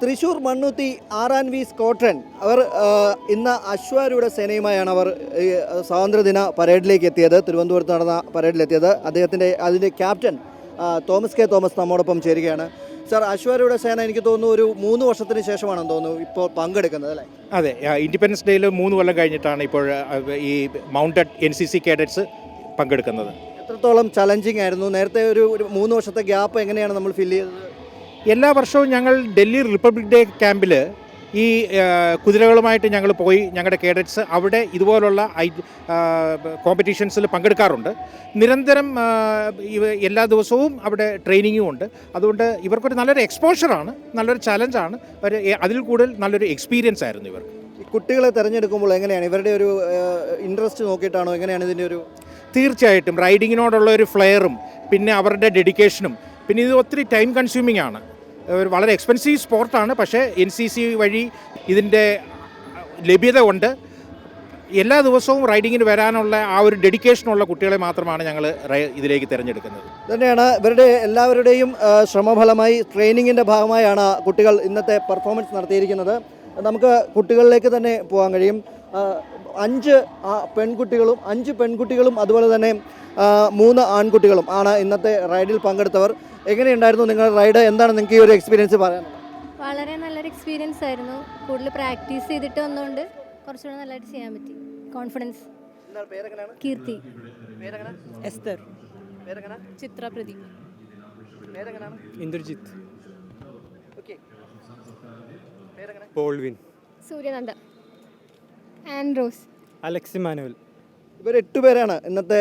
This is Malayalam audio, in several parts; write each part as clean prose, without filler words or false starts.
തൃശൂർ മണ്ണുത്തി RV സ്ക്വാഡ്രൺ അവർ ഇന്ന് അശ്വാരൂഢ സേനയുമായാണ് അവർ സ്വാതന്ത്ര്യദിന പരേഡിലേക്ക് എത്തിയത്. തിരുവനന്തപുരത്ത് നടന്ന പരേഡിലെത്തിയത്. അതിൻ്റെ ക്യാപ്റ്റൻ തോമസ് കെ തോമസ് നമ്മോടൊപ്പം ചേരുകയാണ്. സാർ, അശ്വാരൂഢ സേന എനിക്ക് തോന്നുന്നു ഒരു 3 വർഷത്തിന് ശേഷമാണെന്ന് തോന്നുന്നു ഇപ്പോൾ പങ്കെടുക്കുന്നത്, അല്ലേ? അതെ, ഇൻഡിപെൻഡൻസ് ഡേയിൽ 3 കൊല്ലം കഴിഞ്ഞിട്ടാണ് ഇപ്പോൾ ഈ മൗണ്ടഡ് NCC കേഡറ്റ്സ് പങ്കെടുക്കുന്നത്. എത്രത്തോളം ചലഞ്ചിങ് ആയിരുന്നു? നേരത്തെ ഒരു 3 വർഷത്തെ ഗ്യാപ്പ് എങ്ങനെയാണ് നമ്മൾ ഫില്ല് ചെയ്തത്? എല്ലാ വർഷവും ഞങ്ങൾ ഡൽഹി റിപ്പബ്ലിക് ഡേ ക്യാമ്പിൽ ഈ കുതിരകളുമായിട്ട് ഞങ്ങൾ പോയി ഞങ്ങളുടെ കേഡറ്റ്സ് അവിടെ ഇതുപോലുള്ള കോമ്പറ്റീഷൻസിൽ പങ്കെടുക്കാറുണ്ട്. നിരന്തരം എല്ലാ ദിവസവും അവിടെ ട്രെയിനിങ്ങും ഉണ്ട്. അതുകൊണ്ട് ഇവർക്കൊരു നല്ലൊരു എക്സ്പോഷറാണ്, നല്ലൊരു ചലഞ്ചാണ്. അതിൽ കൂടുതൽ നല്ലൊരു എക്സ്പീരിയൻസ് ആയിരുന്നു ഇവർക്ക്. കുട്ടികളെ തിരഞ്ഞെടുക്കുമ്പോൾ എങ്ങനെയാണ് ഇവരുടെ ഒരു ഇൻട്രസ്റ്റ് നോക്കിയിട്ടാണോ, എങ്ങനെയാണ് ഇതിൻ്റെ ഒരു? തീർച്ചയായിട്ടും റൈഡിങ്ങിനോടുള്ള ഒരു ഫ്ലെയറും പിന്നെ അവരുടെ ഡെഡിക്കേഷനും, പിന്നെ ഇത് ഒത്തിരി ടൈം കൺസ്യൂമിംഗ് ആണ്. ഒരു വളരെ എക്സ്പെൻസീവ് സ്പോർട്ടാണ്. പക്ഷേ NCC വഴി ഇതിൻ്റെ ലഭ്യത കൊണ്ട് എല്ലാ ദിവസവും റൈഡിങ്ങിന് വരാനുള്ള ആ ഒരു ഡെഡിക്കേഷനുള്ള കുട്ടികളെ മാത്രമാണ് ഞങ്ങൾ ഇതിലേക്ക് തിരഞ്ഞെടുക്കുന്നത്. തന്നെയാണ് ഇവരുടെ എല്ലാവരുടെയും ശ്രമഫലമായി ട്രെയിനിങ്ങിൻ്റെ ഭാഗമായാണ് കുട്ടികൾ ഇന്നത്തെ പെർഫോമൻസ് നടത്തിയിരിക്കുന്നത്. നമുക്ക് കുട്ടികളിലേക്ക് തന്നെ പോകാൻ കഴിയും. 5 പെൺകുട്ടികളും അതുപോലെ തന്നെ 3 ആൺകുട്ടികളും ആണ് ഇന്നത്തെ റൈഡിൽ പങ്കെടുത്തവർ. എങ്ങനെയുണ്ടായിരുന്നു നിങ്ങളുടെ റൈഡ്? എന്താണ് നിങ്ങൾക്ക് ഈ ഒരു എക്സ്പീരിയൻസ് പറയാനുള്ളത്? വളരെ നല്ലൊരു എക്സ്പീരിയൻസ് ആയിരുന്നു. കൂടുതൽ പ്രാക്ടീസ് ചെയ്തിട്ട് വന്നുകൊണ്ട് കുറച്ചുകൂടെ നല്ലതായിട്ട് ചെയ്യാൻ പറ്റി. കോൺഫിഡൻസ്. കീർത്തി. എസ്തർ. ചിത്ര പ്രദീപ്. ഇന്ദ്രജിത്ത്. പോൾവിൻ. സൂര്യനന്ദ. ആൻഡ്രോസ്. അലക്സ് ഇമാനുവൽ. ഇവർ 8 പേരാണ് ഇന്നത്തെ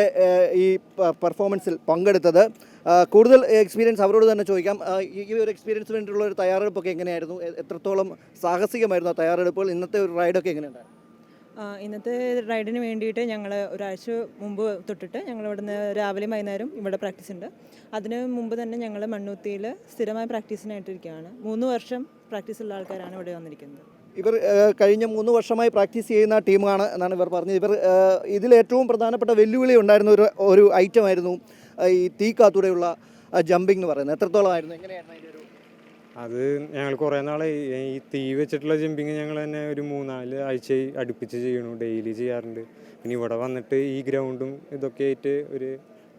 ഈ പെർഫോമൻസിൽ പങ്കെടുത്തത്. കൂടുതൽ എക്സ്പീരിയൻസ് അവരോട് തന്നെ ചോദിക്കാം. ഈ ഒരു എക്സ്പീരിയൻസിന് വേണ്ടിയിട്ടുള്ള ഒരു തയ്യാറെടുപ്പൊക്കെ എങ്ങനെയായിരുന്നു? എത്രത്തോളം സാഹസികമായിരുന്നു ആ തയ്യാറെടുപ്പുകൾ? ഇന്നത്തെ ഒരു റൈഡൊക്കെ എങ്ങനെയുണ്ടായിരുന്നു? ഇന്നത്തെ റൈഡിന് വേണ്ടിയിട്ട് ഞങ്ങൾ ഒരാഴ്ച മുമ്പ് തൊട്ടിട്ട് ഞങ്ങൾ ഇവിടുന്ന് രാവിലെയും വൈകുന്നേരം ഇവിടെ പ്രാക്ടീസ് ഉണ്ട്. അതിന് മുമ്പ് തന്നെ ഞങ്ങൾ മണ്ണുത്തിയിൽ സ്ഥിരമായ പ്രാക്ടീസിനായിട്ടിരിക്കുകയാണ്. 3 വർഷം പ്രാക്ടീസുള്ള ആൾക്കാരാണ് ഇവിടെ വന്നിരിക്കുന്നത്. ഇവർ കഴിഞ്ഞ 3 വർഷമായി പ്രാക്ടീസ് ചെയ്യുന്ന ടീമാണ് എന്നാണ് ഇവർ പറഞ്ഞത്. ഇവർ ഇതിലേറ്റവും പ്രധാനപ്പെട്ട വെല്ലുവിളി ഉണ്ടായിരുന്ന ഒരു ഐറ്റമായിരുന്നു ഈ തീക്കാത്തൂടെയുള്ള ജമ്പിംഗ് എന്ന് പറയുന്നത്. എത്രത്തോളമായിരുന്നു? എങ്ങനെയായിരുന്നു അതിൻ്റെ ഒരു? അത് ഞങ്ങൾ കുറേ നാളെ ഈ തീ വെച്ചിട്ടുള്ള ജമ്പിങ് ഞങ്ങൾ തന്നെ ഒരു 3-4 ആഴ്ച അടുപ്പിച്ച് ചെയ്യണു. ഡെയിലി ചെയ്യാറുണ്ട്. പിന്നെ ഇവിടെ വന്നിട്ട് ഈ ഗ്രൗണ്ടും ഇതൊക്കെ ആയിട്ട് ഒരു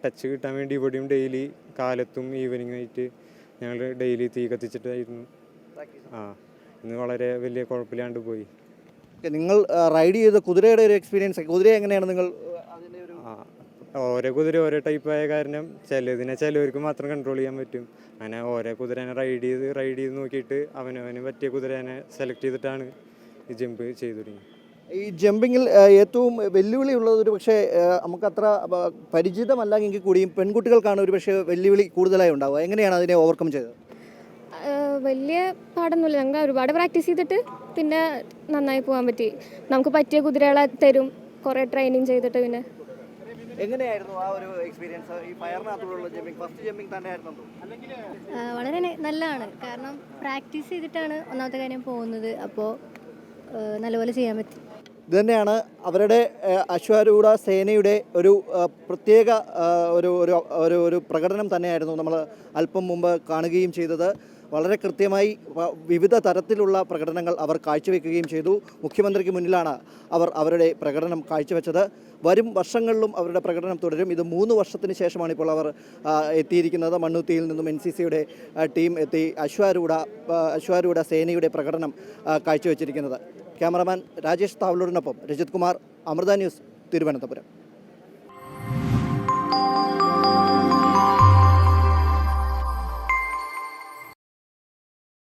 ടച്ച് കിട്ടാൻ വേണ്ടി ഇവിടെയും ഡെയിലി കാലത്തും ഈവനിങ് ആയിട്ട് ഞങ്ങൾ ഡെയിലി തീ കത്തിച്ചിട്ടായിരുന്നു. ഇന്ന് വളരെ വലിയ കുഴപ്പമില്ലാണ്ട് പോയി. നിങ്ങൾ റൈഡ് ചെയ്ത കുതിരയുടെ ഒരു എക്സ്പീരിയൻസ്, കുതിര എങ്ങനെയാണ് നിങ്ങൾ? ഓരോ കുതിര ഓരോ ടൈപ്പായ കാരണം ചിലവർക്ക് മാത്രം കൺട്രോൾ ചെയ്യാൻ പറ്റും. അങ്ങനെ ഓരോ കുതിരനെ റൈഡ് ചെയ്ത് നോക്കിയിട്ട് അവനവന് പറ്റിയ കുതിരനെ സെലക്ട് ചെയ്തിട്ടാണ് ഈ ജമ്പ് ചെയ്തു തുടങ്ങി. ഈ ജമ്പിങ്ങിൽ ഏറ്റവും വെല്ലുവിളി ഉള്ളത് ഒരു പക്ഷേ നമുക്കത്ര പരിചിതമല്ലെങ്കിൽ കൂടിയും പെൺകുട്ടികൾക്കാണ് ഒരു പക്ഷേ വെല്ലുവിളി കൂടുതലായി ഉണ്ടാവുക. എങ്ങനെയാണ് അതിനെ ഓവർകം ചെയ്തത്? വലിയ പാടൊന്നുമില്ല. ഞങ്ങൾ ഒരുപാട് പ്രാക്ടീസ് ചെയ്തിട്ട് പിന്നെ നന്നായി പോകാൻ പറ്റി. നമുക്ക് പറ്റിയ കുതിരകളെ തരും, കുറേ ട്രെയിനിങ് ചെയ്തിട്ട്. പിന്നെ എങ്ങനെയായിരുന്നു ആ ഒരു എക്സ്പീരിയൻസ്? ഈ ഫയറിനകത്തുള്ള ജമ്പിങ്, ഫസ്റ്റ് ജമ്പിങ് തന്നെയായിരുന്നു? വളരെ നല്ലതാണ്. കാരണം പ്രാക്ടീസ് ചെയ്തിട്ടാണ് ഒന്നാമത്തെ കാര്യം പോകുന്നത്. അപ്പോൾ നല്ലപോലെ ചെയ്യാൻ പറ്റി. ഇത് തന്നെയാണ് അവരുടെ അശ്വാരൂഢ സേനയുടെ ഒരു പ്രത്യേക ഒരു പ്രകടനം തന്നെയായിരുന്നു നമ്മൾ അല്പം മുമ്പ് കാണുകയും ചെയ്തത്. വളരെ കൃത്യമായി വിവിധ തരത്തിലുള്ള പ്രകടനങ്ങൾ അവർ കാഴ്ചവെക്കുകയും ചെയ്തു. മുഖ്യമന്ത്രിക്ക് മുന്നിലാണ് അവർ അവരുടെ പ്രകടനം കാഴ്ചവെച്ചത്. വരും വർഷങ്ങളിലും അവരുടെ പ്രകടനം തുടരും. ഇത് 3 വർഷത്തിന് ശേഷമാണ് ഇപ്പോൾ അവർ എത്തിയിരിക്കുന്നത്. മണ്ണുത്തിയിൽ നിന്നും NCCയുടെ ടീം എത്തി അശ്വാരൂഢ സേനയുടെ പ്രകടനം കാഴ്ചവെച്ചിരിക്കുന്നത്. ക്യാമറമാൻ രാജേഷ് താവളൂരിനൊപ്പം രജിത് കുമാർ, അമൃത ന്യൂസ്, തിരുവനന്തപുരം.